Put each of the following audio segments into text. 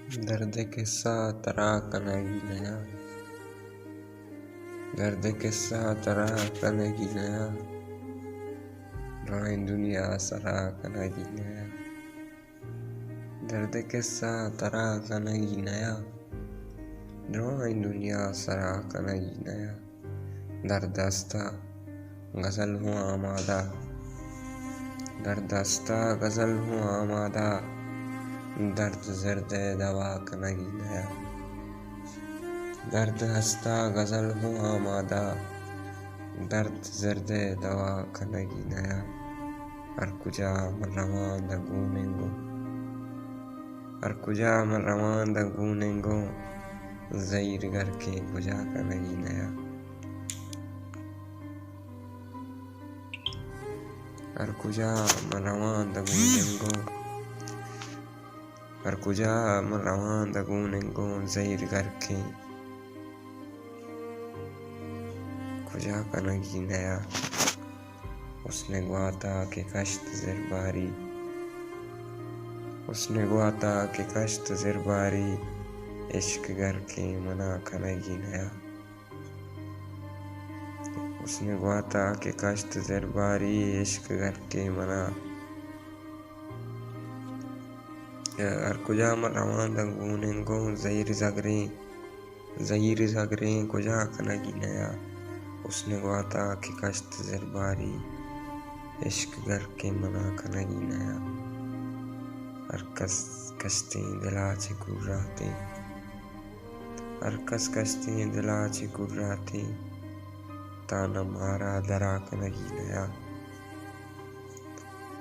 दर्द किस्सा तरह कनेगी नया, दर्द किस्सा तरह कनेगी नया, ड्राइंग दुनिया सरा कनेगी नया। दर्द किस्सा तरह कनेगी नया, ड्राइंग दुनिया सरा कनेगी नया। दर्द हस्ता गजल हूँ आमादा, दर्द हस्ता गजल हूँ आमादा, दर्द जर्द दवा कनेगी नया। दर्द हस्ता गजल हूँ आमादा, दर्द जर्द दवा कनेगी नया। हर कुजा मैं रवां दा गूनेंगो, हर कुजा मैं रवां दा गूनेंगो, ज़हीर करके कुजा कनेगी नया। हर कुजा मैं रवां दा गूनेंगो, हर कुजा मैं रवां दा गूनेंगो, ज़हीर करके कुजा कनेगी नया। उसने ग्वाता के कश्त ज़िरबारी, उसने ग्वाता के कश्त ज़िरबारी, इश्क करके मना कनेगी नया। उसने ग्वाता के कश्त ज़िरबारी, इश्क करके मना। हर कुजा मैं रवां दा गूनेंगो, ज़हीर ज़गरे कुजा कनेगी नया। उसने ग्वाता के कश्त ज़िरबारी, इश्क करके मना कनेगी नया। हर कश्ती दिला च गुर्राती, हर कश्ती दिला च गुर्राती, ताना मारा दरा कनेगी नया।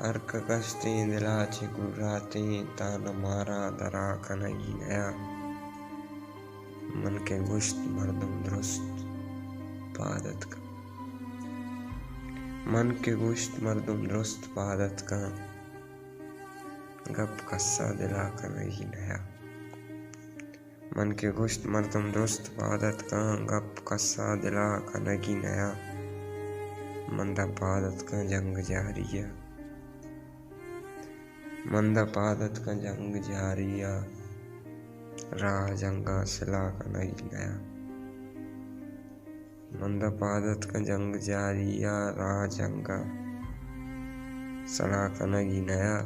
हर कश्ती दिला च गुर्राती, ताना मारा दरा कनेगी नया। मन के गुश्त मर्दम दुरुस्त पादत का, मन के गुश्त मर्दम दुरुस्त पादत का, गप कस्सा दिला कनेगी नया। मन के गुश्त मर्दम दुरुस्त पादत का, गप कस्सा दिला कनेगी नया। मंदा पादत का जंग जारिया, मंदा पादत का जंग जारिया, राह जंगा सिला कनेगी नया। मंदा पादत का जंग जारिया, राह जंगा सला कनेगी नया।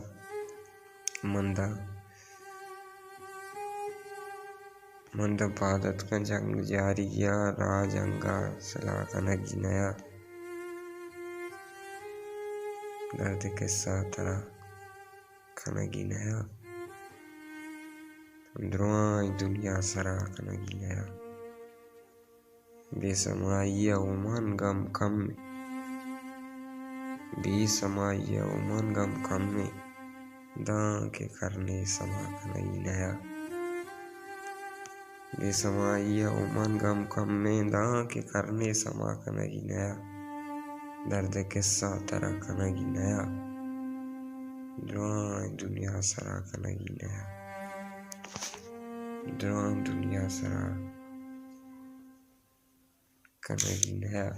मंदा पादत का जंग जारिया, राह जंगा सला कनेगी नया। दर्द किस्सा तरह कनेगी नया, ड्राइंग दुनिया सरा कनेगी नया। बेसमाइया उमन गम कम में, बेसमाइया उमन गम कम में, दां के करने समा कनेगी नया। बेसमाइया उमन गम कम में, दां के करने समा कनेगी नया। दर्द किस्सा तरह कनेगी नया, ड्राइंग दुनिया सरा कनेगी नया। ड्राइंग दुनिया सरा कनेगी नया।